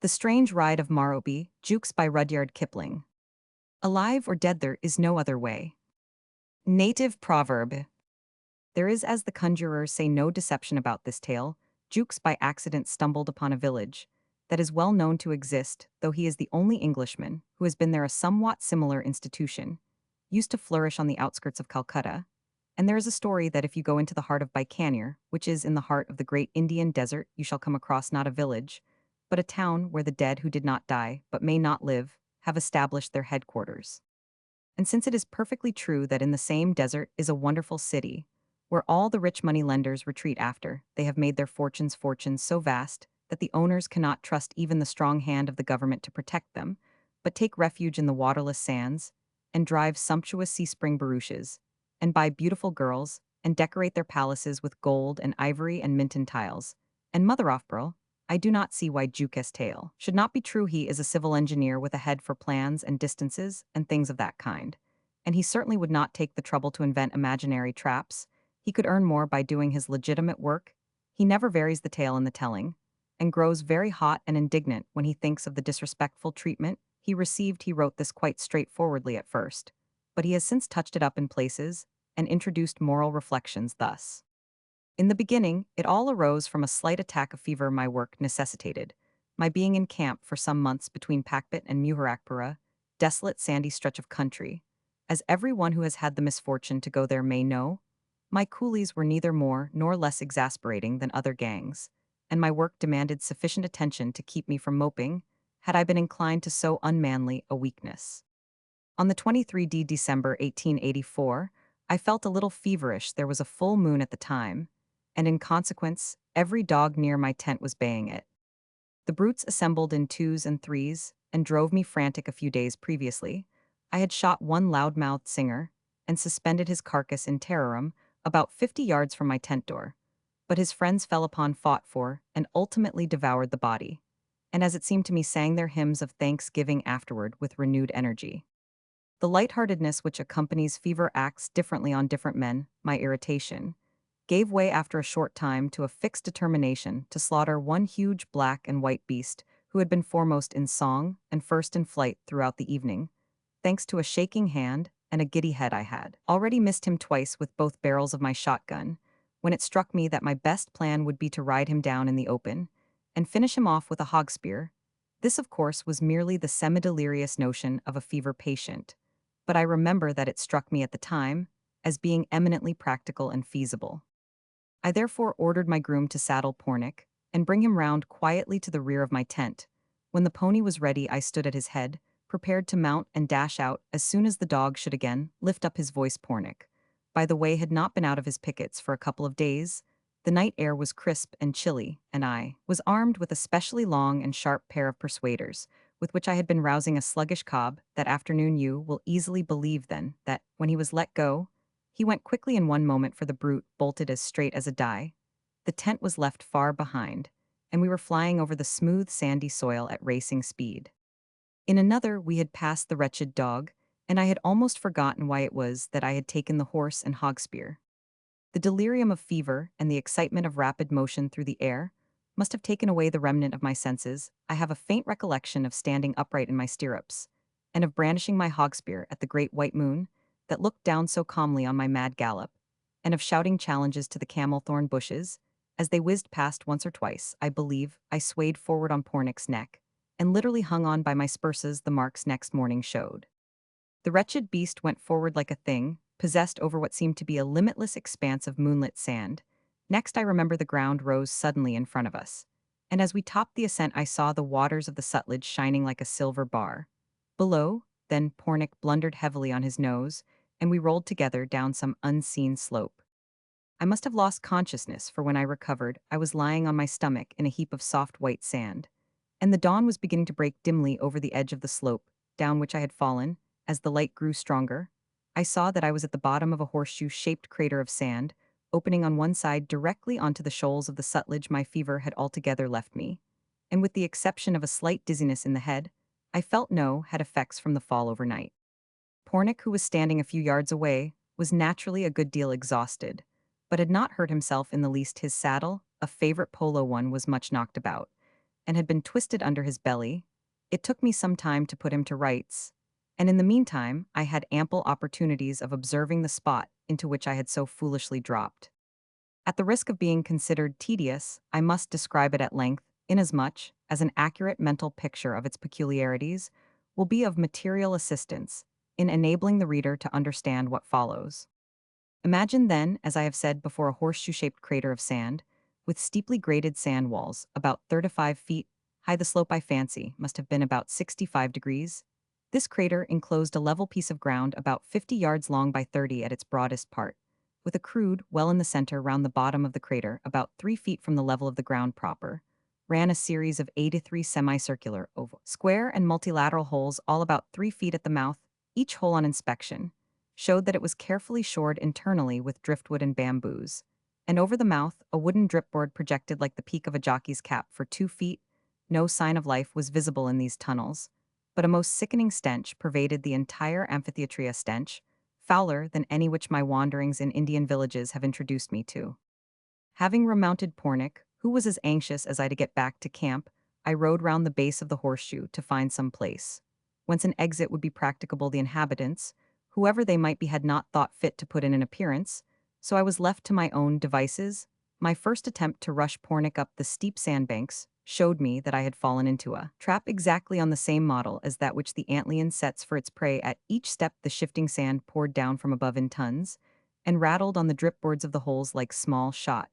The Strange Ride of MORROWBIE, JUKES by Rudyard Kipling. Alive or dead there is no other way. Native proverb. There is, as the conjurers say, no deception about this tale. Jukes by accident stumbled upon a village that is well known to exist, though he is the only Englishman who has been there. A somewhat similar institution used to flourish on the outskirts of Calcutta, and there is a story that if you go into the heart of Bikaner, which is in the heart of the great Indian desert, you shall come across not a village, but a town where the dead who did not die, but may not live, have established their headquarters. And since it is perfectly true that in the same desert is a wonderful city, where all the rich money lenders retreat after they have made their fortunes so vast that the owners cannot trust even the strong hand of the government to protect them, but take refuge in the waterless sands, and drive sumptuous sea-spring barouches, and buy beautiful girls, and decorate their palaces with gold and ivory and minton tiles, and mother of pearl, I do not see why Jukes' tale should not be true. He is a civil engineer with a head for plans and distances and things of that kind, and he certainly would not take the trouble to invent imaginary traps. He could earn more by doing his legitimate work. He never varies the tale in the telling, and grows very hot and indignant when he thinks of the disrespectful treatment he received. He wrote this quite straightforwardly at first, but he has since touched it up in places and introduced moral reflections thus. In the beginning, it all arose from a slight attack of fever my work necessitated, my being in camp for some months between Pakpit and Muharakpura, desolate sandy stretch of country. As every one who has had the misfortune to go there may know, my coolies were neither more nor less exasperating than other gangs, and my work demanded sufficient attention to keep me from moping, had I been inclined to so unmanly a weakness. On the 23rd December 1884, I felt a little feverish. There was a full moon at the time, and in consequence, every dog near my tent was baying it. The brutes assembled in twos and threes, and drove me frantic. A few days previously, I had shot one loud-mouthed singer, and suspended his carcass in terrorem about 50 yards from my tent door, but his friends fell upon, fought for, and ultimately devoured the body, and as it seemed to me sang their hymns of thanksgiving afterward with renewed energy. The lightheartedness which accompanies fever acts differently on different men. My irritation gave way after a short time to a fixed determination to slaughter one huge black and white beast who had been foremost in song and first in flight throughout the evening, thanks to a shaking hand and a giddy head. I had already missed him twice with both barrels of my shotgun, when it struck me that my best plan would be to ride him down in the open and finish him off with a hog spear. This, of course, was merely the semi-delirious notion of a fever patient, but I remember that it struck me at the time as being eminently practical and feasible. I therefore ordered my groom to saddle Pornic and bring him round quietly to the rear of my tent. When the pony was ready, I stood at his head, prepared to mount and dash out as soon as the dog should again lift up his voice. Pornic, by the way, had not been out of his pickets for a couple of days. The night air was crisp and chilly, and I was armed with a specially long and sharp pair of persuaders, with which I had been rousing a sluggish cob that afternoon. You will easily believe, then, that, when he was let go, he went quickly in one moment, for the brute bolted as straight as a die. The tent was left far behind, and we were flying over the smooth sandy soil at racing speed. In another we had passed the wretched dog, and I had almost forgotten why it was that I had taken the horse and hog spear. The delirium of fever and the excitement of rapid motion through the air must have taken away the remnant of my senses. I have a faint recollection of standing upright in my stirrups, and of brandishing my hog spear at the great white moon that looked down so calmly on my mad gallop, and of shouting challenges to the camel-thorn bushes. As they whizzed past once or twice, I believe, I swayed forward on Pornic's neck, and literally hung on by my spurses. The marks next morning showed. The wretched beast went forward like a thing possessed over what seemed to be a limitless expanse of moonlit sand. Next, I remember the ground rose suddenly in front of us, and as we topped the ascent I saw the waters of the Sutlej shining like a silver bar. Below, then Pornic blundered heavily on his nose, and we rolled together down some unseen slope. I must have lost consciousness, for when I recovered, I was lying on my stomach in a heap of soft white sand, and the dawn was beginning to break dimly over the edge of the slope, down which I had fallen. As the light grew stronger, I saw that I was at the bottom of a horseshoe-shaped crater of sand, opening on one side directly onto the shoals of the Sutlej. My fever had altogether left me, and with the exception of a slight dizziness in the head, I felt no had effects from the fall overnight. Pornic, who was standing a few yards away, was naturally a good deal exhausted, but had not hurt himself in the least. His saddle, a favorite polo one, was much knocked about, and had been twisted under his belly. It took me some time to put him to rights, and in the meantime, I had ample opportunities of observing the spot into which I had so foolishly dropped. At the risk of being considered tedious, I must describe it at length, inasmuch as an accurate mental picture of its peculiarities will be of material assistance in enabling the reader to understand what follows. Imagine then, as I have said before, a horseshoe-shaped crater of sand, with steeply graded sand walls, about 35 feet high. The slope, I fancy, must have been about 65 degrees. This crater enclosed a level piece of ground about 50 yards long by 30 at its broadest part, with a crude well in the center. Round the bottom of the crater, about 3 feet from the level of the ground proper, ran a series of 83 semicircular, oval, square, and multilateral holes, all about 3 feet at the mouth. Each hole, on inspection, showed that it was carefully shored internally with driftwood and bamboos, and over the mouth a wooden dripboard projected like the peak of a jockey's cap for 2 feet. No sign of life was visible in these tunnels, but a most sickening stench pervaded the entire amphitheatre, a stench fouler than any which my wanderings in Indian villages have introduced me to. Having remounted Pornic, who was as anxious as I to get back to camp, I rode round the base of the horseshoe to find some place whence an exit would be practicable. The inhabitants, whoever they might be, had not thought fit to put in an appearance, so I was left to my own devices. My first attempt to rush Pornic up the steep sandbanks showed me that I had fallen into a trap exactly on the same model as that which the antlion sets for its prey. At each step the shifting sand poured down from above in tons, and rattled on the dripboards of the holes like small shot.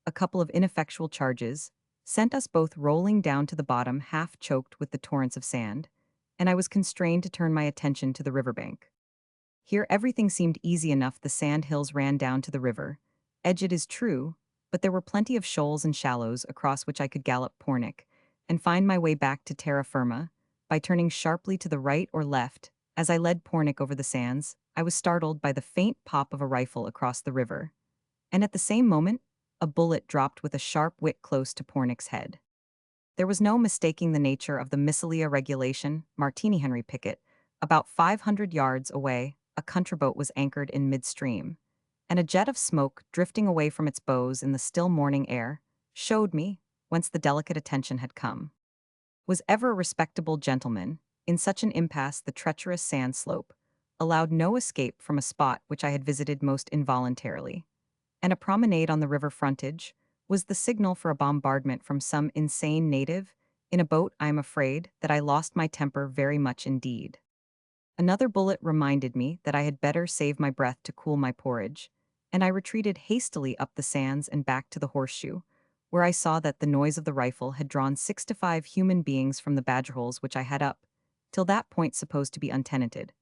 A couple of ineffectual charges sent us both rolling down to the bottom, half choked with the torrents of sand, and I was constrained to turn my attention to the riverbank. Here everything seemed easy enough. The sand hills ran down to the river edge, it is true, but there were plenty of shoals and shallows across which I could gallop Pornic and find my way back to terra firma by turning sharply to the right or left. As I led Pornic over the sands, I was startled by the faint pop of a rifle across the river, and at the same moment, a bullet dropped with a sharp whit close to Pornic's head. There was no mistaking the nature of the missilia regulation, Martini. Henry Pickett. About 500 yards away, a contraboat was anchored in midstream, and a jet of smoke drifting away from its bows in the still morning air showed me whence the delicate attention had come. Was ever a respectable gentleman, in such an impasse? The treacherous sand slope allowed no escape from a spot which I had visited most involuntarily, and a promenade on the river frontage was the signal for a bombardment from some insane native. In a boat, I am afraid that I lost my temper very much indeed. Another bullet reminded me that I had better save my breath to cool my porridge, and I retreated hastily up the sands and back to the horseshoe, where I saw that the noise of the rifle had drawn 6 to 5 human beings from the badger holes which I had up, till that point supposed to be untenanted.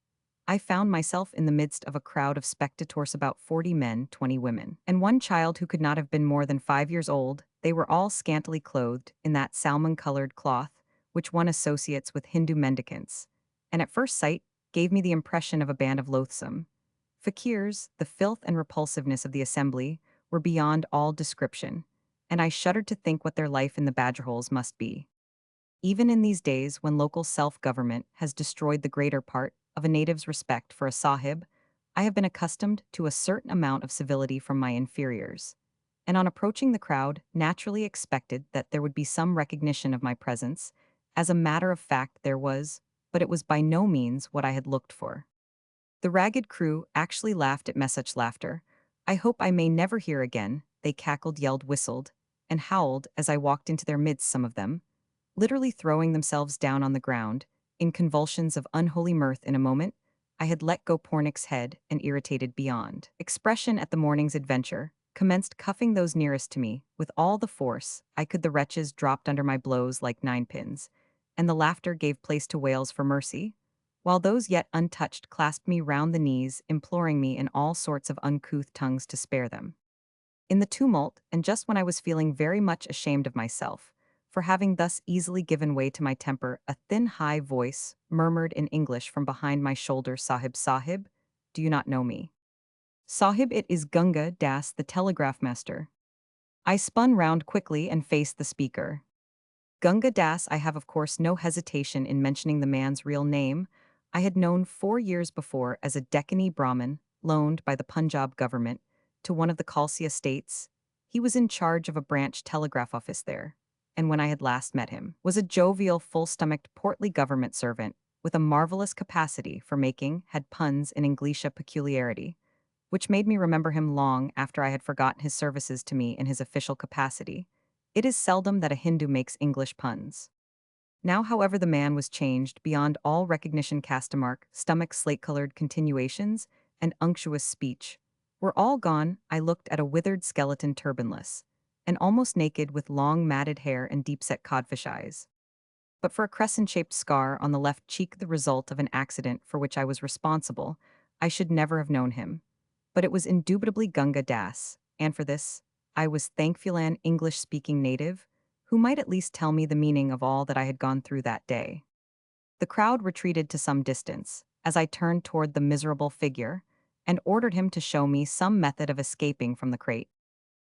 I found myself in the midst of a crowd of spectators, about 40 men, 20 women, and one child who could not have been more than 5 years old. They were all scantily clothed in that salmon-colored cloth which one associates with Hindu mendicants, and at first sight gave me the impression of a band of loathsome fakirs. The filth and repulsiveness of the assembly were beyond all description, and I shuddered to think what their life in the badger holes must be. Even in these days when local self-government has destroyed the greater part of a native's respect for a sahib, I have been accustomed to a certain amount of civility from my inferiors, and on approaching the crowd, naturally expected that there would be some recognition of my presence. As a matter of fact, there was, but it was by no means what I had looked for. The ragged crew actually laughed at me. Such laughter I hope I may never hear again. They cackled, yelled, whistled, and howled as I walked into their midst, some of them literally throwing themselves down on the ground, in convulsions of unholy mirth. In a moment, I had let go Pornic's head, and, irritated beyond expression at the morning's adventure, commenced cuffing those nearest to me with all the force I could. The wretches dropped under my blows like ninepins, and the laughter gave place to wails for mercy, while those yet untouched clasped me round the knees, imploring me in all sorts of uncouth tongues to spare them. In the tumult, and just when I was feeling very much ashamed of myself for having thus easily given way to my temper, a thin, high voice murmured in English from behind my shoulder, "Sahib, Sahib, do you not know me?" "Sahib, it is Gunga Das, the telegraph master." I spun round quickly and faced the speaker. Gunga Das. I have, of course, no hesitation in mentioning the man's real name. I had known 4 years before as a Deccani Brahmin, loaned by the Punjab government to one of the Khalsa states. He was in charge of a branch telegraph office there. and when I had last met him, was a jovial, full-stomached, portly government servant with a marvelous capacity for making had puns in Englisha peculiarity, which made me remember him long after I had forgotten his services to me in his official capacity. It is seldom that a Hindu makes English puns. Now, however, the man was changed beyond all recognition. Castamark, stomach slate-colored continuations, and unctuous speech were all gone. I looked at a withered skeleton, turbanless, and almost naked, with long matted hair and deep-set codfish eyes. But for a crescent-shaped scar on the left cheek, the result of an accident for which I was responsible, I should never have known him. But it was indubitably Gunga Das, and for this, I was thankful. An English-speaking native, who might at least tell me the meaning of all that I had gone through that day. The crowd retreated to some distance, as I turned toward the miserable figure, and ordered him to show me some method of escaping from the crate.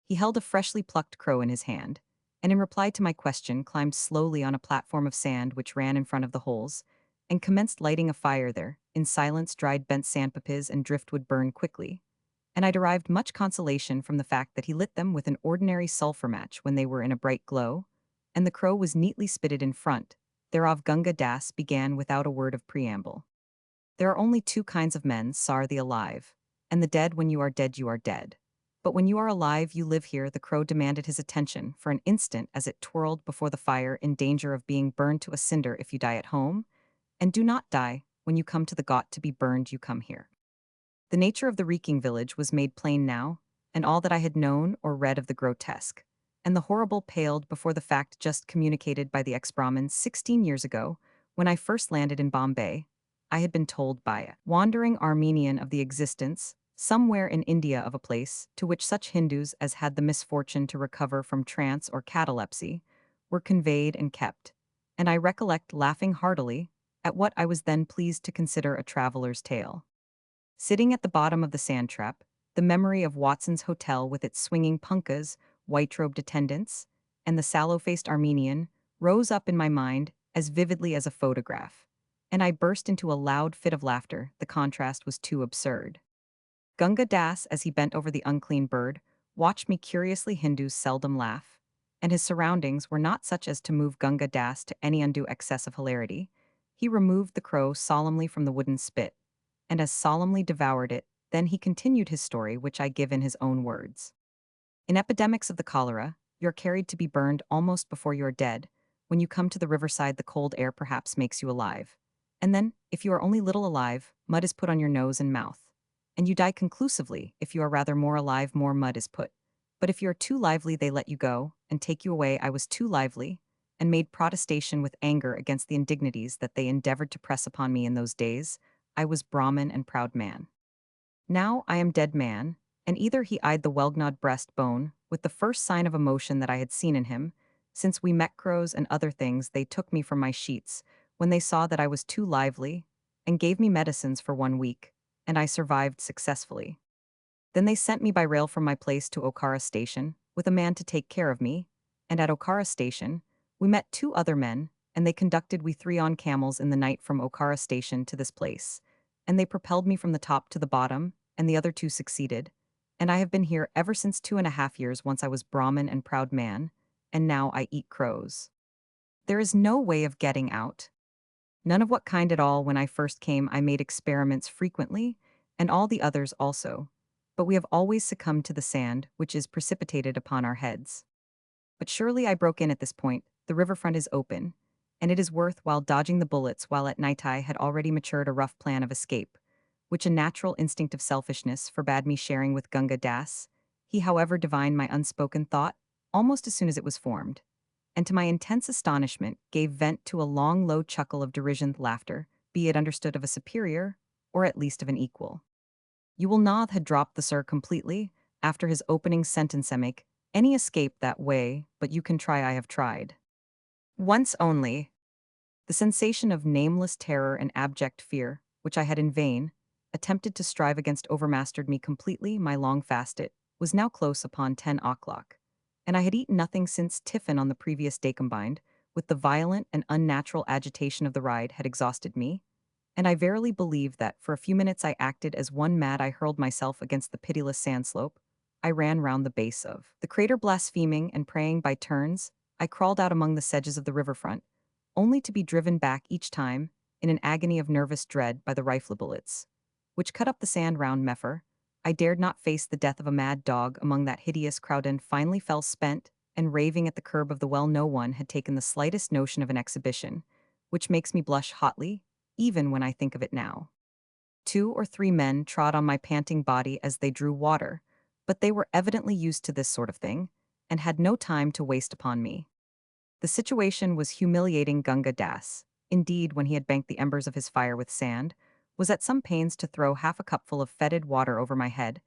He held a freshly plucked crow in his hand, and in reply to my question climbed slowly on a platform of sand which ran in front of the holes, and commenced lighting a fire there. In silence, dried bent sandpapiers and driftwood burn quickly, and I derived much consolation from the fact that he lit them with an ordinary sulfur match when they were in a bright glow, and the crow was neatly spitted in front. Thereof Gunga Das began without a word of preamble. There are only two kinds of men, sir: the alive and the dead. When you are dead, you are dead. But when you are alive, you live here. The crow demanded his attention for an instant as it twirled before the fire, in danger of being burned to a cinder if you die at home, and do not die when you come to the got to be burned. You come here. The nature of the reeking village was made plain now, and all that I had known or read of the grotesque and the horrible paled before the fact just communicated by the ex-Brahmin 16 years ago, when I first landed in Bombay. I had been told by a wandering Armenian of the existence, somewhere in India, of a place to which such Hindus as had the misfortune to recover from trance or catalepsy were conveyed and kept, and I recollect laughing heartily at what I was then pleased to consider a traveler's tale. Sitting at the bottom of the sand trap, the memory of Watson's Hotel with its swinging punkas, white-robed attendants, and the sallow-faced Armenian rose up in my mind as vividly as a photograph, and I burst into a loud fit of laughter. The contrast was too absurd. Gunga Das, as he bent over the unclean bird, watched me curiously. Hindus seldom laugh, and his surroundings were not such as to move Gunga Das to any undue excess of hilarity. He removed the crow solemnly from the wooden spit, and as solemnly devoured it. Then he continued his story, which I give in his own words. In epidemics of the cholera, you're carried to be burned almost before you're dead. When you come to the riverside, the cold air perhaps makes you alive. And then, if you are only little alive, mud is put on your nose and mouth. And you die conclusively. If you are rather more alive, more mud is put. But if you are too lively, they let you go and take you away. I was too lively, and made protestation with anger against the indignities that they endeavored to press upon me in those days. I was Brahmin and proud man. Now I am dead man, and either he eyed the well-gnawed breastbone with the first sign of emotion that I had seen in him, since we met crows and other things. They took me from my sheets when they saw that I was too lively, and gave me medicines for 1 week, and I survived successfully. Then they sent me by rail from my place to Okara Station, with a man to take care of me, and at Okara Station, we met two other men, and they conducted we three on camels in the night from Okara Station to this place, and they propelled me from the top to the bottom, and the other two succeeded, and I have been here ever since 2.5 years. Once I was Brahmin and proud man, and now I eat crows. There is no way of getting out. None of what kind at all. When I first came, I made experiments frequently, and all the others also, but we have always succumbed to the sand, which is precipitated upon our heads. But surely, I broke in at this point, the riverfront is open, and it is worth while dodging the bullets. While at night I had already matured a rough plan of escape, which a natural instinct of selfishness forbade me sharing with Gunga Das. He, however, divined my unspoken thought almost as soon as it was formed, and to my intense astonishment gave vent to a long, low chuckle of derision, laughter, be it understood, of a superior, or at least of an equal. You will not had dropped the sir completely, after his opening sentence. Make any escape that way, but you can try. I have tried. Once only. The sensation of nameless terror and abject fear, which I had in vain attempted to strive against, overmastered me completely. My long fast, it was now close upon 10 o'clock, and I had eaten nothing since tiffin on the previous day, combined with the violent and unnatural agitation of the ride, had exhausted me, and I verily believe that for a few minutes I acted as one mad. I hurled myself against the pitiless sand slope. I ran round the base of the crater, blaspheming and praying by turns. I crawled out among the sedges of the riverfront, only to be driven back each time, in an agony of nervous dread by the rifle bullets, which cut up the sand round Meffer. I dared not face the death of a mad dog among that hideous crowd and finally fell spent and raving at the curb of the well no one had taken the slightest notion of an exhibition, which makes me blush hotly, even when I think of it now. 2 or 3 men trod on my panting body as they drew water, but they were evidently used to this sort of thing, and had no time to waste upon me. The situation was humiliating. Gunga Das, indeed, when he had banked the embers of his fire with sand, was at some pains to throw half a cupful of fetid water over my head,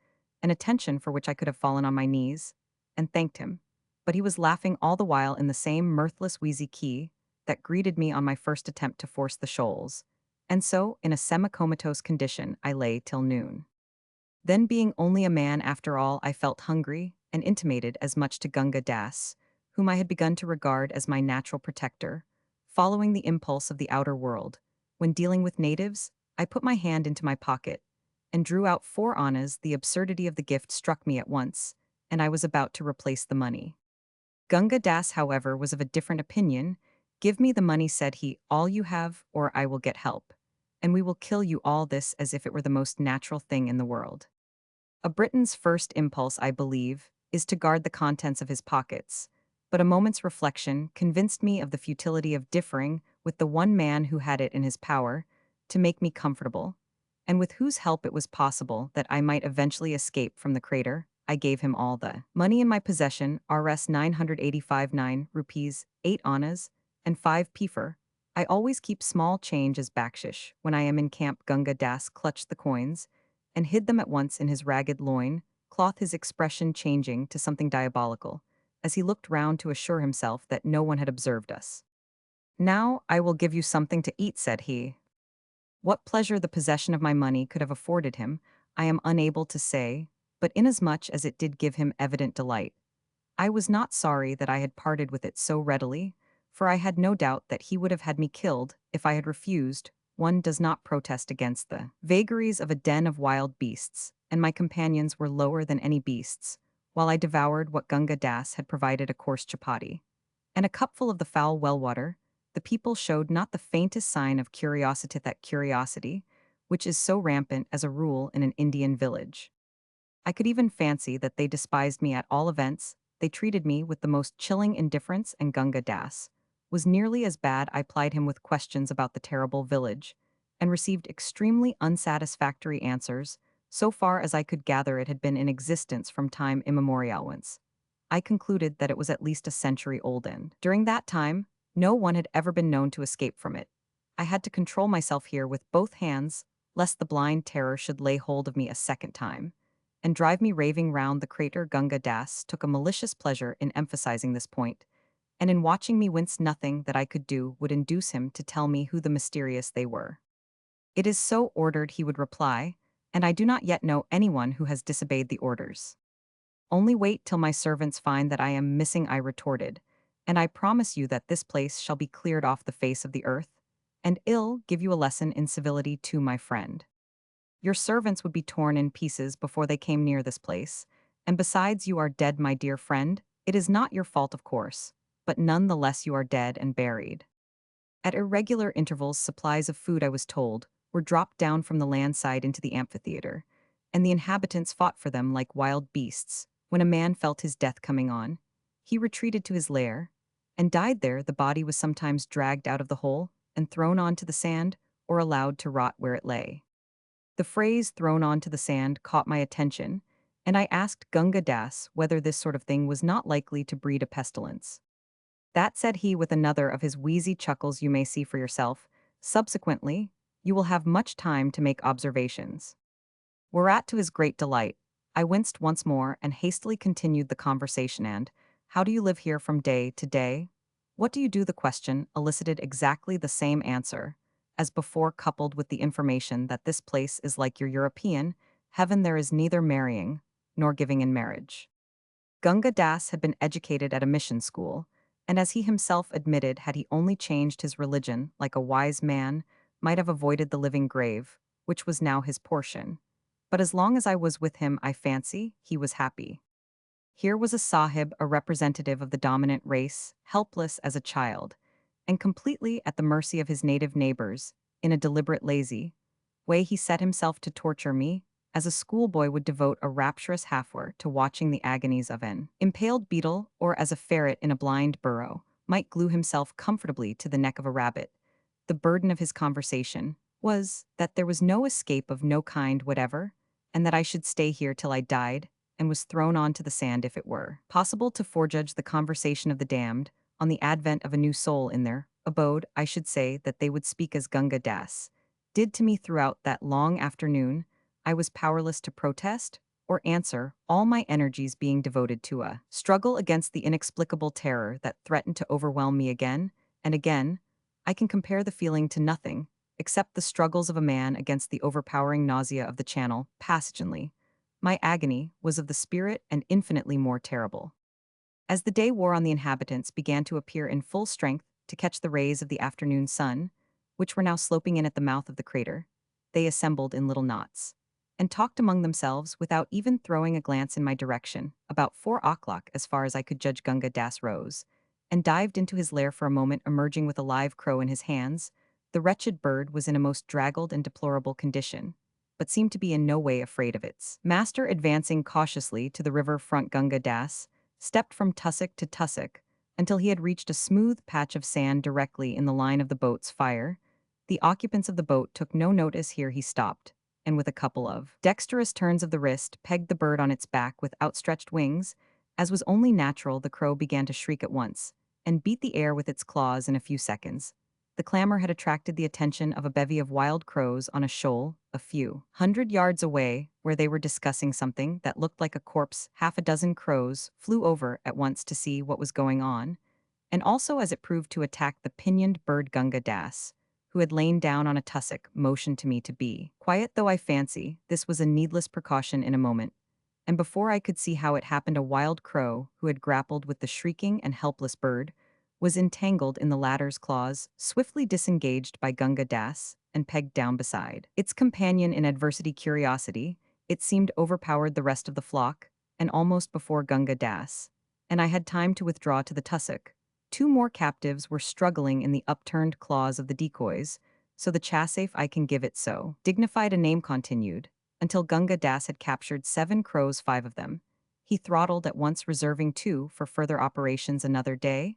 an attention for which I could have fallen on my knees, and thanked him. But he was laughing all the while in the same mirthless wheezy key that greeted me on my first attempt to force the shoals, and so, in a semi-comatose condition, I lay till noon. Then, being only a man after all, I felt hungry, and intimated as much to Gunga Das, whom I had begun to regard as my natural protector, following the impulse of the outer world. When dealing with natives, I put my hand into my pocket, and drew out 4 annas. The absurdity of the gift struck me at once, and I was about to replace the money. Gunga Das, however, was of a different opinion. "Give me the money," said he, "all you have, or I will get help. And we will kill you all," this as if it were the most natural thing in the world. A Briton's first impulse, I believe, is to guard the contents of his pockets, but a moment's reflection convinced me of the futility of differing with the one man who had it in his power to make me comfortable, and with whose help it was possible that I might eventually escape from the crater. I gave him all the money in my possession, Rs 985 9 rupees, 8 annas, and 5 pifar. I always keep small change as bakshish when I am in camp. Gunga Das clutched the coins and hid them at once in his ragged loin cloth, his expression changing to something diabolical, as he looked round to assure himself that no one had observed us. "Now I will give you something to eat," said he. What pleasure the possession of my money could have afforded him, I am unable to say, but inasmuch as it did give him evident delight, I was not sorry that I had parted with it so readily, for I had no doubt that he would have had me killed if I had refused. One does not protest against the vagaries of a den of wild beasts, and my companions were lower than any beasts, while I devoured what Gunga Das had provided, a coarse chapati and a cupful of the foul well water. The people showed not the faintest sign of curiosity, that curiosity which is so rampant as a rule in an Indian village. I could even fancy that they despised me. At all events, they treated me with the most chilling indifference, and Gunga Das was nearly as bad. I plied him with questions about the terrible village, and received extremely unsatisfactory answers. So far as I could gather, it had been in existence from time immemorial. Once I concluded that it was at least a century old, and during that time, no one had ever been known to escape from it. I had to control myself here with both hands, lest the blind terror should lay hold of me a second time and drive me raving round the crater. Gunga Das took a malicious pleasure in emphasizing this point, and in watching me wince. Nothing that I could do would induce him to tell me who the mysterious they were. "It is so ordered," he would reply, "and I do not yet know anyone who has disobeyed the orders." "Only wait till my servants find that I am missing," I retorted, "and I promise you that this place shall be cleared off the face of the earth, and ill give you a lesson in civility too, my friend. Your servants would be torn in pieces before they came near this place, and besides, you are dead, my dear friend. It is not your fault, of course, but none the less you are dead and buried." At irregular intervals, supplies of food, I was told, were dropped down from the land side into the amphitheater, and the inhabitants fought for them like wild beasts. When a man felt his death coming on, he retreated to his lair, and died there. The body was sometimes dragged out of the hole and thrown onto the sand, or allowed to rot where it lay. The phrase "thrown onto the sand" caught my attention, and I asked Gunga Das whether this sort of thing was not likely to breed a pestilence. "That," said he with another of his wheezy chuckles, "you may see for yourself. Subsequently, you will have much time to make observations." Whereat, to his great delight, I winced once more and hastily continued the conversation. "And how do you live here from day to day? What do you do?" The question elicited exactly the same answer as before, coupled with the information that this place is like your European heaven. There is neither marrying nor giving in marriage. Gunga Das had been educated at a mission school, and as he himself admitted, had he only changed his religion like a wise man, might have avoided the living grave, which was now his portion. But as long as I was with him, I fancy he was happy. Here was a sahib, a representative of the dominant race, helpless as a child, and completely at the mercy of his native neighbors. In a deliberate, lazy way, he set himself to torture me, as a schoolboy would devote a rapturous half-hour to watching the agonies of an impaled beetle, or as a ferret in a blind burrow might glue himself comfortably to the neck of a rabbit. The burden of his conversation was that there was no escape of no kind whatever, and that I should stay here till I died, and was thrown onto the sand if it were possible to forejudge the conversation of the damned, on the advent of a new soul in their abode. I should say that they would speak as Gunga Das did to me throughout that long afternoon. I was powerless to protest or answer, all my energies being devoted to a struggle against the inexplicable terror that threatened to overwhelm me again and again. I can compare the feeling to nothing, except the struggles of a man against the overpowering nausea of the Channel passagely. My agony was of the spirit and infinitely more terrible. As the day wore on, the inhabitants began to appear in full strength to catch the rays of the afternoon sun, which were now sloping in at the mouth of the crater. They assembled in little knots and talked among themselves without even throwing a glance in my direction. About 4 o'clock, as far as I could judge, Gunga Das rose and dived into his lair for a moment, emerging with a live crow in his hands. The wretched bird was in a most draggled and deplorable condition, but seemed to be in no way afraid of its master. Advancing cautiously to the river front, Gunga Das stepped from tussock to tussock until he had reached a smooth patch of sand directly in the line of the boat's fire. The occupants of the boat took no notice. Here he stopped, and with a couple of dexterous turns of the wrist, pegged the bird on its back with outstretched wings. As was only natural, the crow began to shriek at once, and beat the air with its claws. In a few seconds, the clamor had attracted the attention of a bevy of wild crows on a shoal a few hundred yards away, where they were discussing something that looked like a corpse. Half a dozen crows flew over at once to see what was going on, and also, as it proved, to attack the pinioned bird. Gunga Das, who had lain down on a tussock, motioned to me to be quiet, though I fancy this was a needless precaution. In a moment, and before I could see how it happened, a wild crow, who had grappled with the shrieking and helpless bird, was entangled in the latter's claws, swiftly disengaged by Gunga Das, and pegged down beside its companion. In adversity, curiosity, it seemed, overpowered the rest of the flock, and almost before Gunga Das and I had time to withdraw to the tussock, 2 more captives were struggling in the upturned claws of the decoys. So the chassafe, I can give it so dignified a name, continued, until Gunga Das had captured 7 crows, 5 of them he throttled at once, reserving 2 for further operations another day.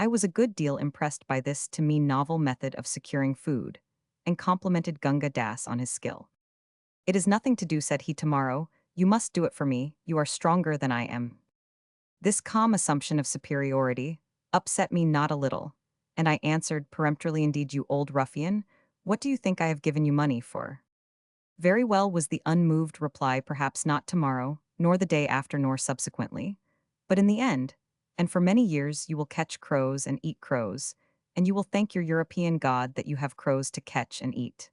I was a good deal impressed by this, to me, novel method of securing food, and complimented Gunga Das on his skill. "It is nothing to do," said he. "Tomorrow you must do it for me. You are stronger than I am." This calm assumption of superiority upset me not a little, and I answered peremptorily, "Indeed, you old ruffian, what do you think I have given you money for?" "Very well," was the unmoved reply. "Perhaps not tomorrow, nor the day after, nor subsequently, but in the end, and for many years, you will catch crows and eat crows, and you will thank your European God that you have crows to catch and eat."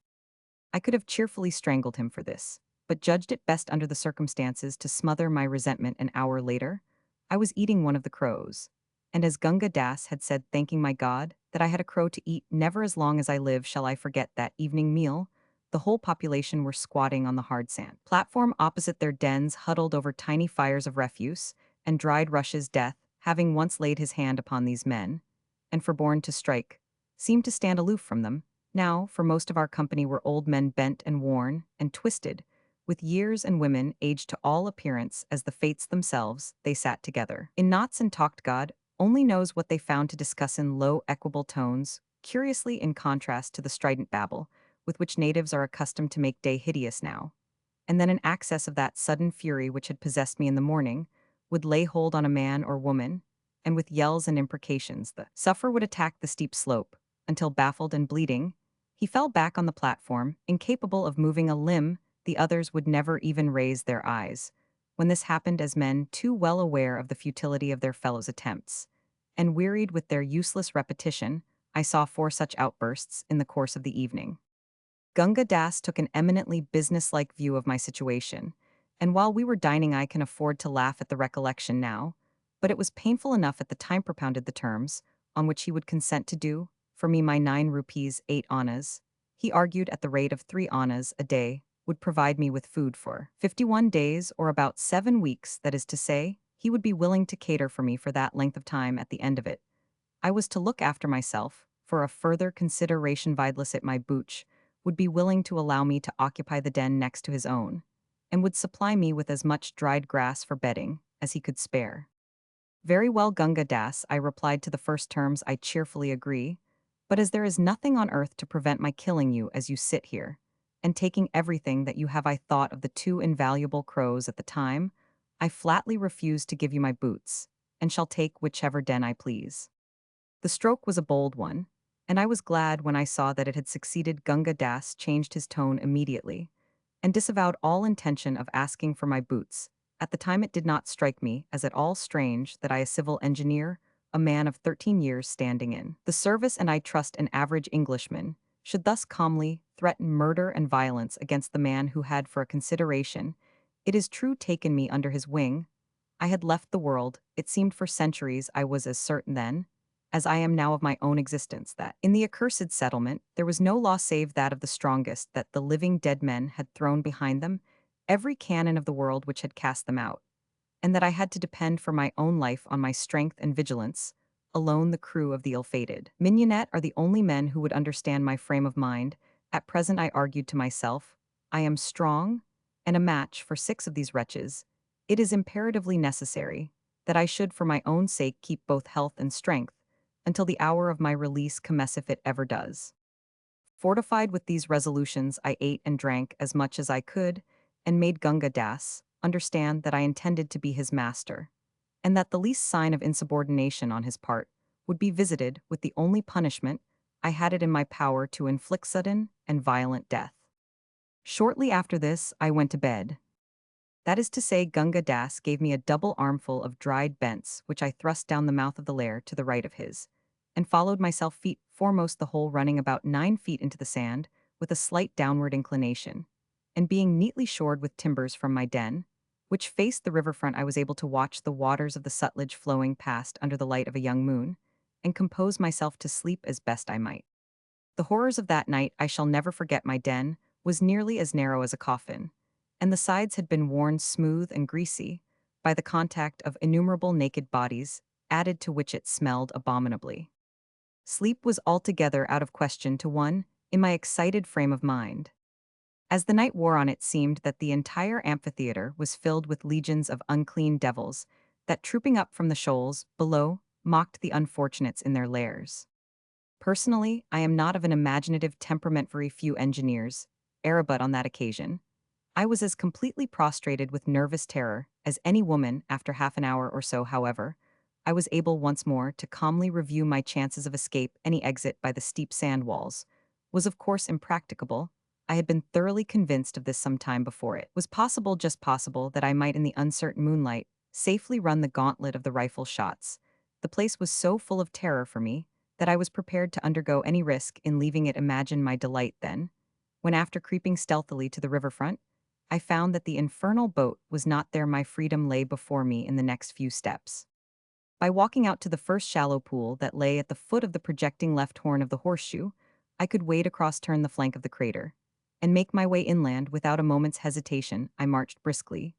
I could have cheerfully strangled him for this, but judged it best under the circumstances to smother my resentment. An hour later, I was eating one of the crows, and as Gunga Das had said, thanking my God that I had a crow to eat. Never as long as I live shall I forget that evening meal. The whole population were squatting on the hard sand platform opposite their dens, huddled over tiny fires of refuse and dried rushes. Death, having once laid his hand upon these men, and forborne to strike, seemed to stand aloof from them. Now, for most of our company were old men, bent and worn and twisted with years, and women aged to all appearance as the fates themselves. They sat together in knots and talked. God only knows what they found to discuss in low, equable tones, curiously in contrast to the strident babble with which natives are accustomed to make day hideous now. And then an access of that sudden fury which had possessed me in the morning would lay hold on a man or woman, and with yells and imprecations the sufferer would attack the steep slope, until, baffled and bleeding, he fell back on the platform, incapable of moving a limb. The others would never even raise their eyes. When this happened, as men too well aware of the futility of their fellows' attempts, and wearied with their useless repetition, I saw 4 such outbursts in the course of the evening. Gunga Das took an eminently businesslike view of my situation, and while we were dining I can afford to laugh at the recollection now, but it was painful enough at the time. Propounded the terms on which he would consent to do for me my 9 rupees 8 annas. He argued at the rate of 3 annas a day would provide me with food for 51 days, or about 7 weeks. That is to say, he would be willing to cater for me for that length of time at the end of it. I was to look after myself, for a further consideration vidless at my booch, would be willing to allow me to occupy the den next to his own, and would supply me with as much dried grass for bedding as he could spare. Very well, Gunga Das, I replied to the first terms. I cheerfully agree, but as there is nothing on earth to prevent my killing you as you sit here, and taking everything that you have I thought of the two invaluable crows at the time, I flatly refuse to give you my boots, and shall take whichever den I please. The stroke was a bold one, and I was glad when I saw that it had succeeded. Gunga Das changed his tone immediately, and disavowed all intention of asking for my boots. At the time it did not strike me as at all strange that I, a civil engineer, a man of 13 years standing in the service and I trust an average Englishman, should thus calmly threaten murder and violence against the man who had for a consideration, it is true, taken me under his wing. I had left the world. It seemed for centuries I was as certain then, as I am now of my own existence, that, in the accursed settlement, there was no law save that of the strongest, that the living dead men had thrown behind them every cannon of the world which had cast them out, and that I had to depend for my own life on my strength and vigilance, alone the crew of the ill-fated mignonette are the only men who would understand my frame of mind. At present, I argued to myself, I am strong, and a match for 6 of these wretches. It is imperatively necessary that I should for my own sake keep both health and strength, until the hour of my release commence, if it ever does. Fortified with these resolutions, I ate and drank as much as I could, and made Gunga Das understand that I intended to be his master, and that the least sign of insubordination on his part would be visited with the only punishment I had it in my power to inflict, sudden and violent death. Shortly after this, I went to bed. That is to say, Gunga Das gave me a double armful of dried bents, which I thrust down the mouth of the lair to the right of his, and followed myself feet foremost, the hole running about 9 feet into the sand, with a slight downward inclination, and being neatly shored with timbers from my den, which faced the riverfront. I was able to watch the waters of the Sutlej flowing past under the light of a young moon, and compose myself to sleep as best I might. The horrors of that night I shall never forget. My den was nearly as narrow as a coffin, and the sides had been worn smooth and greasy by the contact of innumerable naked bodies, added to which it smelled abominably. Sleep was altogether out of question to one in my excited frame of mind. As the night wore on, it seemed that the entire amphitheater was filled with legions of unclean devils that, trooping up from the shoals below, mocked the unfortunates in their lairs. Personally, I am not of an imaginative temperament. Very few engineers err, but on that occasion I was as completely prostrated with nervous terror as any woman. After half an hour or so, however, I was able once more to calmly review my chances of escape. Any exit by the steep sand walls was of course impracticable. I had been thoroughly convinced of this some time before. It was possible, just possible, that I might in the uncertain moonlight safely run the gauntlet of the rifle shots. The place was so full of terror for me that I was prepared to undergo any risk in leaving it. Imagine my delight then, when after creeping stealthily to the riverfront, I found that the infernal boat was not there. My freedom lay before me in the next few steps. By walking out to the first shallow pool that lay at the foot of the projecting left horn of the horseshoe, I could wade across, turn the flank of the crater, and make my way inland without a moment's hesitation. I marched briskly,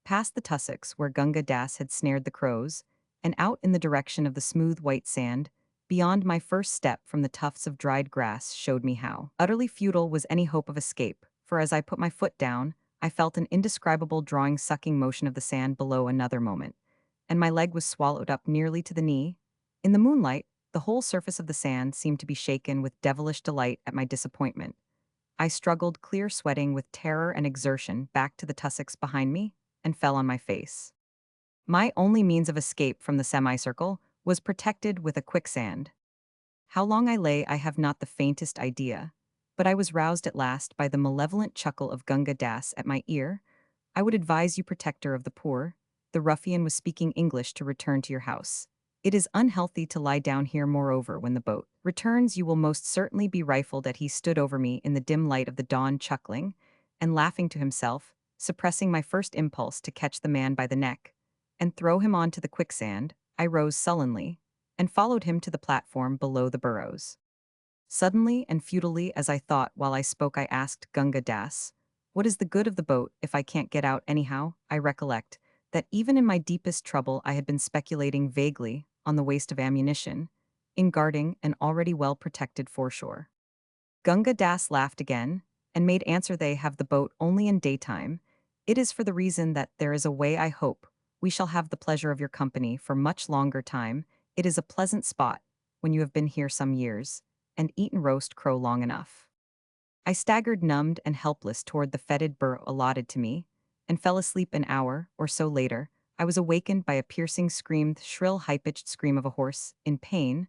past the tussocks where Gunga Das had snared the crows, and out in the direction of the smooth white sand. Beyond, my first step from the tufts of dried grass showed me how utterly futile was any hope of escape, for as I put my foot down, I felt an indescribable drawing, sucking motion of the sand below. Another moment, and my leg was swallowed up nearly to the knee. In the moonlight, the whole surface of the sand seemed to be shaken with devilish delight at my disappointment. I struggled, clear sweating with terror and exertion, back to the tussocks behind me, and fell on my face. My only means of escape from the semicircle was protected with a quicksand. How long I lay I have not the faintest idea, but I was roused at last by the malevolent chuckle of Gunga Das at my ear. I would advise you, protector of the poor, the ruffian was speaking English, to return to your house. It is unhealthy to lie down here. Moreover, when the boat returns, you will most certainly be rifled at. He stood over me in the dim light of the dawn, chuckling and laughing to himself, suppressing my first impulse to catch the man by the neck and throw him onto the quicksand. I rose sullenly and followed him to the platform below the burrows. Suddenly and futilely, as I thought while I spoke, I asked Gunga Das, "What is the good of the boat if I can't get out anyhow?" I recollect that even in my deepest trouble I had been speculating vaguely on the waste of ammunition in guarding an already well-protected foreshore. Gunga Das laughed again, and made answer they have the boat only in daytime. It is for the reason that there is a way I hope we shall have the pleasure of your company for much longer time. It is a pleasant spot, when you have been here some years, and eaten roast crow long enough. I staggered numbed and helpless toward the fetid burrow allotted to me, and fell asleep an hour or so later. I was awakened by a piercing scream, the shrill, high-pitched scream of a horse, in pain.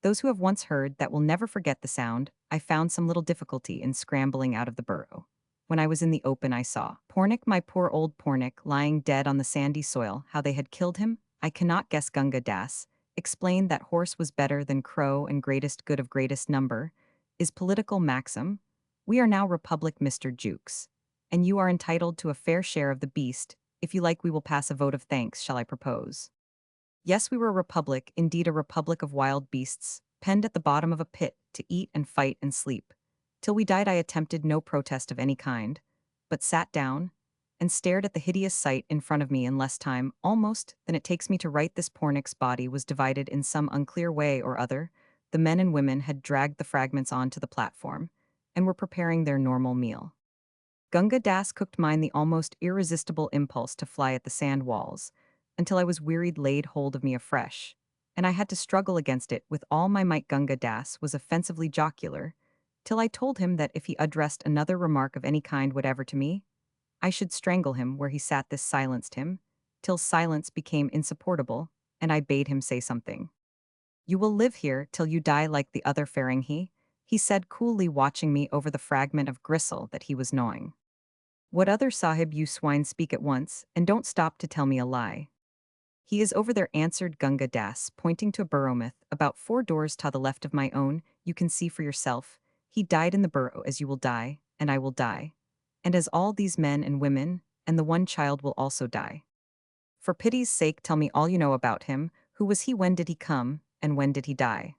Those who have once heard that will never forget the sound. I found some little difficulty in scrambling out of the burrow. When I was in the open, I saw Pornic, my poor old Pornic, lying dead on the sandy soil. How they had killed him, I cannot guess. Gunga Das explained that horse was better than crow and greatest good of greatest number is political maxim. We are now Republic, Mr. Jukes, and you are entitled to a fair share of the beast. If you like, we will pass a vote of thanks. Shall I propose? Yes, we were a republic, indeed a republic of wild beasts, penned at the bottom of a pit to eat and fight and sleep. Till we died I attempted no protest of any kind, but sat down and stared at the hideous sight in front of me in less time, almost, than it takes me to write. This Pornic's body was divided in some unclear way or other. The men and women had dragged the fragments onto the platform, and were preparing their normal meal. Gunga Das cooked mine the almost irresistible impulse to fly at the sand walls, until I was wearied laid hold of me afresh, and I had to struggle against it with all my might. Gunga Das was offensively jocular, till I told him that if he addressed another remark of any kind whatever to me, I should strangle him where he sat. This silenced him, till silence became insupportable, and I bade him say something. You will live here till you die like the other faring he said coolly, watching me over the fragment of gristle that he was gnawing. What other sahib? You swine, speak at once, and don't stop to tell me a lie. He is over there, answered Gunga Das, pointing to a burrow myth about 4 doors to the left of my own. You can see for yourself. He died in the burrow as you will die, and I will die, and as all these men and women, and the one child will also die. For pity's sake, tell me all you know about him. Who was he? When did he come, and when did he die?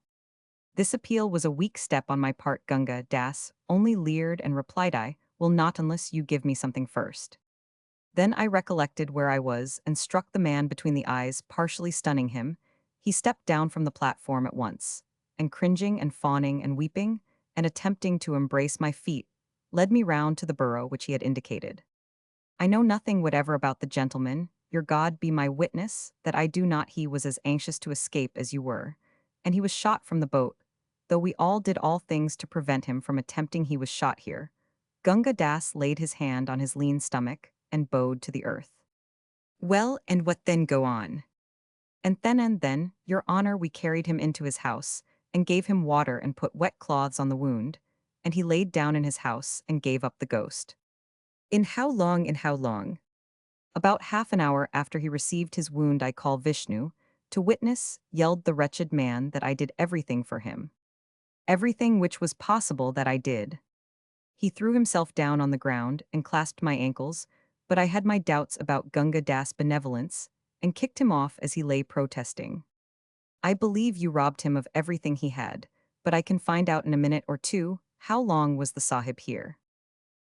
This appeal was a weak step on my part. Gunga Das only leered and replied, I will not unless you give me something first. Then I recollected where I was and struck the man between the eyes, partially stunning him. He stepped down from the platform at once, and cringing and fawning and weeping, and attempting to embrace my feet, led me round to the burrow which he had indicated. I know nothing whatever about the gentleman. Your God be my witness that I do not. He was as anxious to escape as you were, and he was shot from the boat, though we all did all things to prevent him from attempting. He was shot here. Gunga Das laid his hand on his lean stomach and bowed to the earth. Well, and what then? Go on. And then, your honor, we carried him into his house, and gave him water and put wet cloths on the wound, and he laid down in his house and gave up the ghost. In how long? In how long? About half an hour after he received his wound. I call Vishnu to witness, yelled the wretched man, that I did everything for him. Everything which was possible that I did. He threw himself down on the ground and clasped my ankles, but I had my doubts about Gunga Das' benevolence, and kicked him off as he lay protesting. I believe you robbed him of everything he had, but I can find out in a minute or two. How long was the sahib here?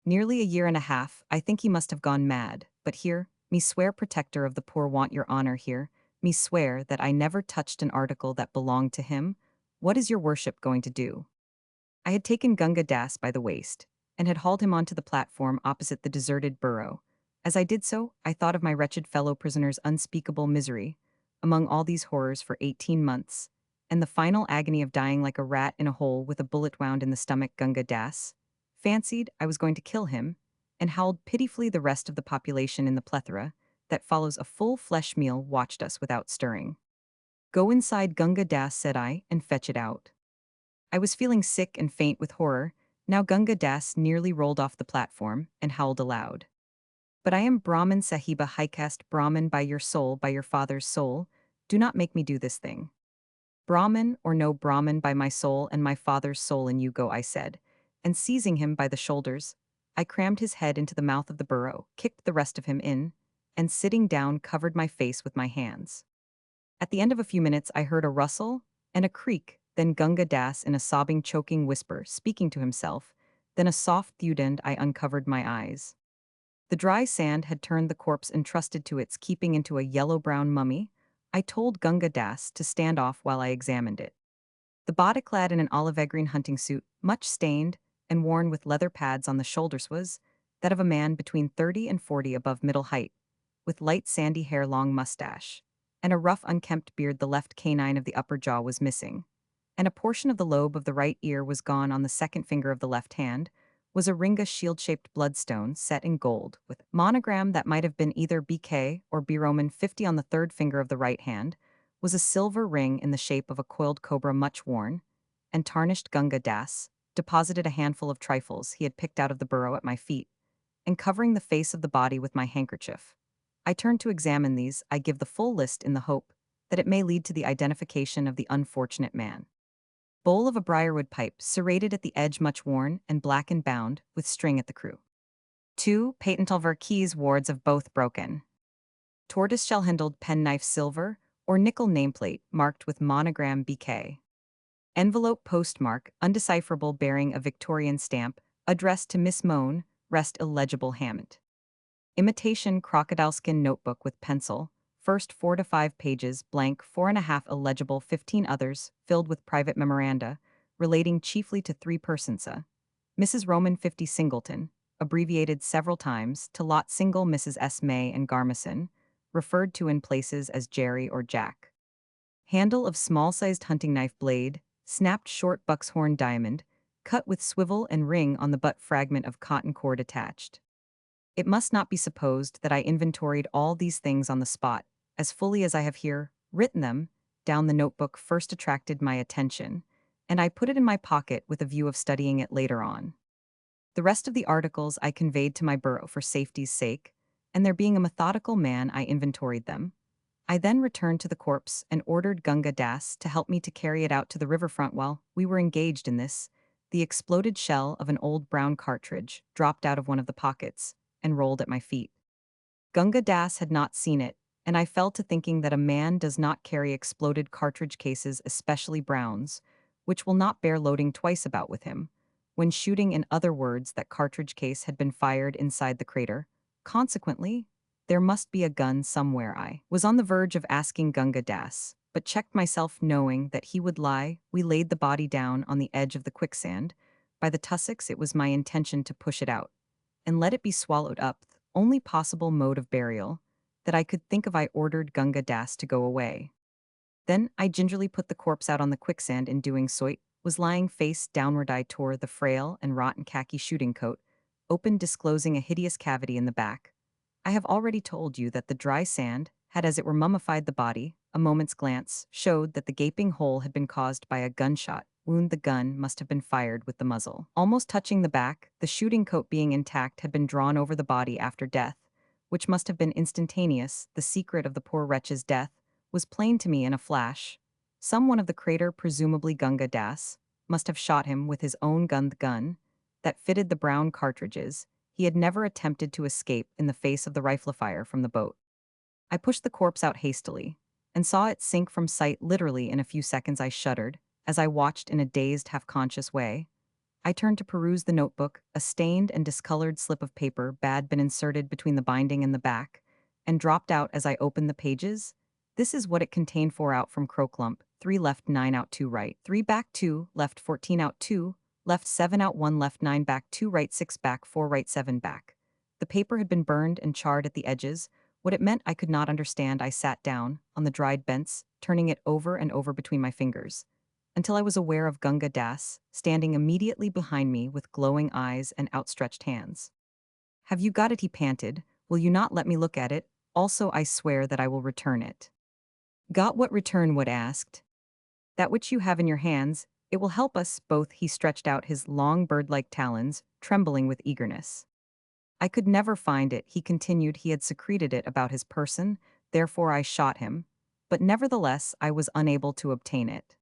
Nearly a year and a half. I think he must have gone mad, but here, me swear, protector of the poor, want your honor here, me swear that I never touched an article that belonged to him. What is your worship going to do? I had taken Gunga Das by the waist, and had hauled him onto the platform opposite the deserted burrow. As I did so, I thought of my wretched fellow prisoner's unspeakable misery, among all these horrors for 18 months, and the final agony of dying like a rat in a hole with a bullet wound in the stomach. Gunga Das fancied I was going to kill him, and howled pitifully. The rest of the population, in the plethora that follows a full flesh meal, watched us without stirring. Go inside, Gunga Das, said I, and fetch it out. I was feeling sick and faint with horror. Now Gunga Das nearly rolled off the platform and howled aloud. But I am Brahman, Sahiba, high caste Brahman, by your soul, by your father's soul, do not make me do this thing. Brahman or no Brahman, by my soul and my father's soul, and you go, I said, and seizing him by the shoulders, I crammed his head into the mouth of the burrow, kicked the rest of him in, and sitting down covered my face with my hands. At the end of a few minutes I heard a rustle and a creak, then Gunga Das in a sobbing, choking whisper, speaking to himself, then a soft thud, and I uncovered my eyes. The dry sand had turned the corpse entrusted to its keeping into a yellow-brown mummy. I told Gunga Das to stand off while I examined it. The body clad in an olive-green hunting suit, much stained and worn with leather pads on the shoulders, was that of a man between 30 and 40 above middle height, with light sandy hair, long mustache, and a rough unkempt beard. The left canine of the upper jaw was missing, and a portion of the lobe of the right ear was gone. On the second finger of the left hand was a ringa shield-shaped bloodstone set in gold, with monogram that might have been either BK or B Roman 50. On the third finger of the right hand was a silver ring in the shape of a coiled cobra, much worn and tarnished. Gunga Das deposited a handful of trifles he had picked out of the burrow at my feet, and covering the face of the body with my handkerchief, I turned to examine these. I give the full list in the hope that it may lead to the identification of the unfortunate man. Bowl of a briarwood pipe, serrated at the edge, much worn and black and bound, with string at the crew. 2 patentulver keys, wards of both broken. Tortoiseshell handled penknife, silver or nickel nameplate, marked with monogram BK. Envelope postmark, undecipherable, bearing a Victorian stamp, addressed to Miss Moan, rest illegible. Hammond. Imitation crocodile-skin notebook with pencil, first 4 to 5 pages, blank, 4.5 illegible, 15 others, filled with private memoranda, relating chiefly to 3 persons. Mrs. Roman 50 Singleton, abbreviated several times to Lot Single, Mrs. S. May and Garmison, referred to in places as Jerry or Jack. Handle of small-sized hunting knife, blade, snapped short buck's horn, diamond, cut with swivel and ring on the butt, fragment of cotton cord attached. It must not be supposed that I inventoried all these things on the spot, as fully as I have here written them down. The notebook first attracted my attention, and I put it in my pocket with a view of studying it later on. The rest of the articles I conveyed to my burrow for safety's sake, and there being a methodical man, I inventoried them. I then returned to the corpse and ordered Gunga Das to help me to carry it out to the riverfront. While we were engaged in this, the exploded shell of an old brown cartridge dropped out of one of the pockets and rolled at my feet. Gunga Das had not seen it, and I fell to thinking that a man does not carry exploded cartridge cases, especially Browns, which will not bear loading twice about with him, when shooting. In other words, that cartridge case had been fired inside the crater. Consequently, there must be a gun somewhere. I was on the verge of asking Gunga Das, but checked myself, knowing that he would lie. We laid the body down on the edge of the quicksand. By the tussocks, it was my intention to push it out and let it be swallowed up, the only possible mode of burial that I could think of. I ordered Gunga Das to go away. Then I gingerly put the corpse out on the quicksand. In doing so, it was lying face downward. I tore the frail and rotten khaki shooting coat open, disclosing a hideous cavity in the back. I have already told you that the dry sand had as it were mummified the body. A moment's glance showed that the gaping hole had been caused by a gunshot wound. The gun must have been fired with the muzzle almost touching the back. The shooting coat, being intact, had been drawn over the body after death, which must have been instantaneous. The secret of the poor wretch's death was plain to me in a flash. Someone of the crater, presumably Gunga Das, must have shot him with his own gun. The gun that fitted the brown cartridges. He had never attempted to escape in the face of the rifle fire from the boat. I pushed the corpse out hastily and saw it sink from sight literally in a few seconds. I shuddered as I watched in a dazed, half-conscious way. I turned to peruse the notebook. A stained and discolored slip of paper had been inserted between the binding and the back, and dropped out as I opened the pages. This is what it contained: 4 out from Croclump, 3 left, 9 out, 2 right, 3 back, 2 left, 14 out, 2 left, 7 out, 1 left, 9 back, 2 right, 6 back, 4 right, 7 back. The paper had been burned and charred at the edges. What it meant I could not understand. I sat down on the dried bents, turning it over and over between my fingers, until I was aware of Gunga Das standing immediately behind me with glowing eyes and outstretched hands. "Have you got it?" he panted. "Will you not let me look at it? Also, I swear that I will return it." "Got what?" Return what? Asked. "That which you have in your hands. It will help us both." He stretched out his long bird-like talons, trembling with eagerness. "I could never find it," he continued. "He had secreted it about his person, therefore I shot him, but nevertheless I was unable to obtain it."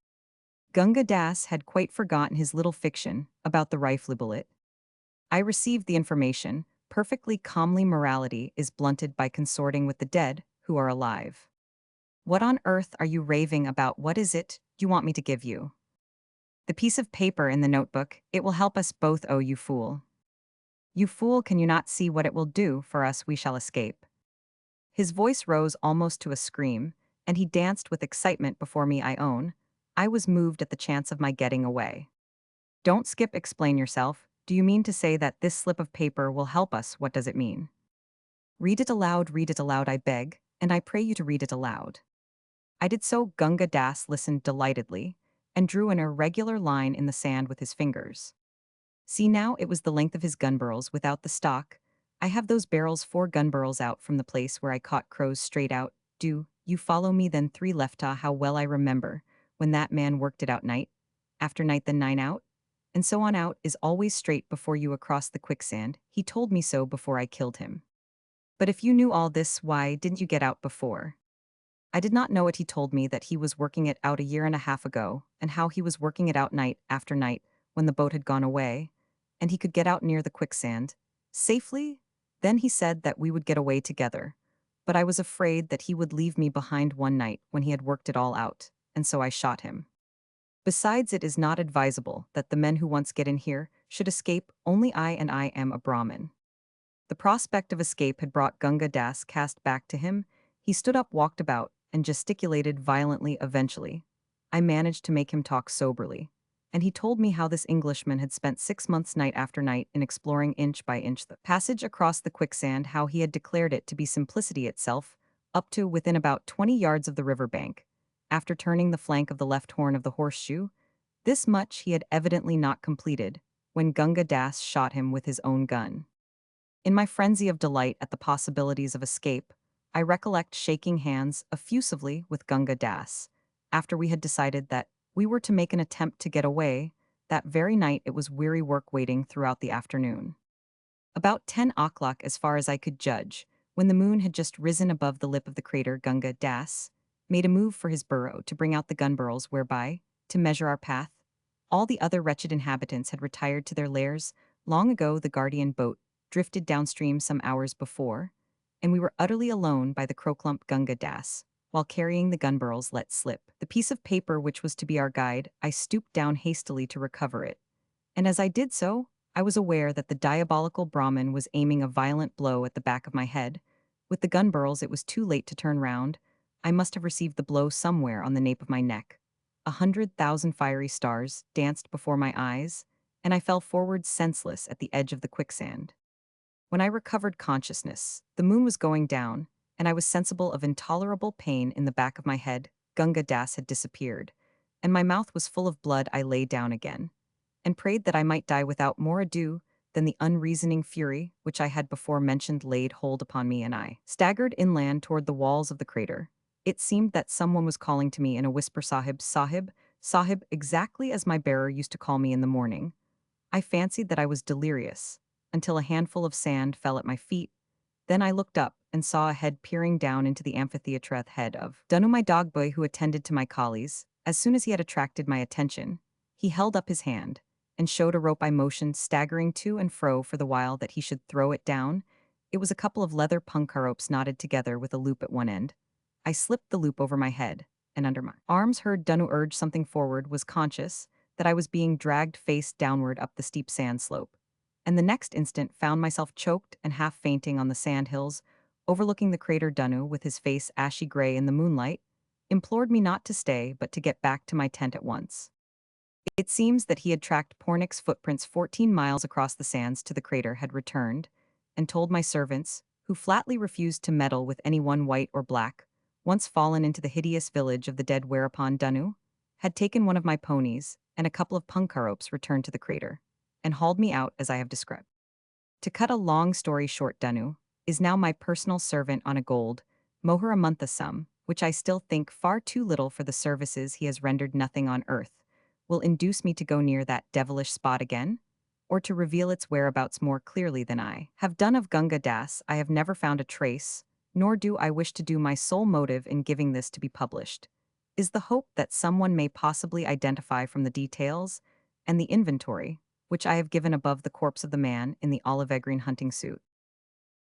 Gunga Das had quite forgotten his little fiction about the rifle bullet. I received the information perfectly calmly. Morality is blunted by consorting with the dead who are alive. "What on earth are you raving about? What is it you want me to give you?" "The piece of paper in the notebook. It will help us both." "Oh, you fool." You fool, can you not see what it will do for us? We shall escape. His voice rose almost to a scream, and he danced with excitement before me. I own, I was moved at the chance of my getting away. Don't skip, explain yourself. Do you mean to say that this slip of paper will help us? What does it mean? Read it aloud, I beg, and I pray you to read it aloud. I did so. Gunga Das listened delightedly, and drew an irregular line in the sand with his fingers. See now, it was the length of his gun barrels without the stock. I have those barrels, 4 gun barrels out from the place where I caught crows straight out. Do you follow me? Then 3 left. Ah, how well I remember when that man worked it out night after night, then 9 out, and so on. Out is always straight before you across the quicksand. He told me so before I killed him. But if you knew all this, why didn't you get out before? I did not know it. He told me that he was working it out a year and a half ago, and how he was working it out night after night when the boat had gone away, and he could get out near the quicksand safely. Then he said that we would get away together. But I was afraid that he would leave me behind one night when he had worked it all out, and so I shot him. Besides, it is not advisable that the men who once get in here should escape. Only I, and I am a Brahmin. The prospect of escape had brought Gunga Das cast back to him. He stood up, walked about, and gesticulated violently. Eventually, I managed to make him talk soberly, and he told me how this Englishman had spent 6 months night after night in exploring inch by inch the passage across the quicksand, how he had declared it to be simplicity itself, up to within about 20 yards of the river bank, after turning the flank of the left horn of the horseshoe. This much he had evidently not completed when Gunga Das shot him with his own gun. In my frenzy of delight at the possibilities of escape, I recollect shaking hands effusively with Gunga Das, after we had decided that we were to make an attempt to get away. That very night it was weary work waiting throughout the afternoon. About 10 o'clock, as far as I could judge, when the moon had just risen above the lip of the crater, Gunga Das made a move for his burrow to bring out the gun barrels whereby, to measure our path. All the other wretched inhabitants had retired to their lairs long ago. The guardian boat drifted downstream some hours before, and we were utterly alone by the croclump. Gunga Das, while carrying the gun barrels, let slip the piece of paper which was to be our guide. I stooped down hastily to recover it, and as I did so, I was aware that the diabolical Brahmin was aiming a violent blow at the back of my head. With the gun barrels, it was too late to turn round. I must have received the blow somewhere on the nape of my neck. 100,000 fiery stars danced before my eyes, and I fell forward senseless at the edge of the quicksand. When I recovered consciousness, the moon was going down, and I was sensible of intolerable pain in the back of my head. Gunga Das had disappeared, and my mouth was full of blood. I lay down again, and prayed that I might die without more ado than the unreasoning fury which I had before mentioned laid hold upon me, and I staggered inland toward the walls of the crater. It seemed that someone was calling to me in a whisper, Sahib, Sahib, Sahib, exactly as my bearer used to call me in the morning. I fancied that I was delirious, until a handful of sand fell at my feet. Then I looked up and saw a head peering down into the amphitheatre, head of Danu, my dog boy who attended to my collies. As soon as he had attracted my attention, he held up his hand and showed a rope. I motioned, staggering to and fro for the while, that he should throw it down. It was a couple of leather punkah ropes knotted together with a loop at one end. I slipped the loop over my head, and under my arms heard Danu urge something forward, was conscious that I was being dragged face downward up the steep sand slope, and the next instant found myself choked and half fainting on the sand hills overlooking the crater. Danu, with his face ashy gray in the moonlight, implored me not to stay but to get back to my tent at once. It seems that he had tracked Pornick's footprints 14 miles across the sands to the crater, had returned, and told my servants, who flatly refused to meddle with anyone white or black, once fallen into the hideous village of the dead, whereupon Danu had taken one of my ponies and a couple of punkah ropes, returned to the crater, and hauled me out as I have described. To cut a long story short, Danu is now my personal servant on a gold moher a month, a sum which I still think far too little for the services he has rendered. Nothing on earth will induce me to go near that devilish spot again, or to reveal its whereabouts more clearly than I have done of Gunga Das. I have never found a trace, nor do I wish to do. My sole motive in giving this to be published is the hope that someone may possibly identify from the details and the inventory which I have given above the corpse of the man in the olive green hunting suit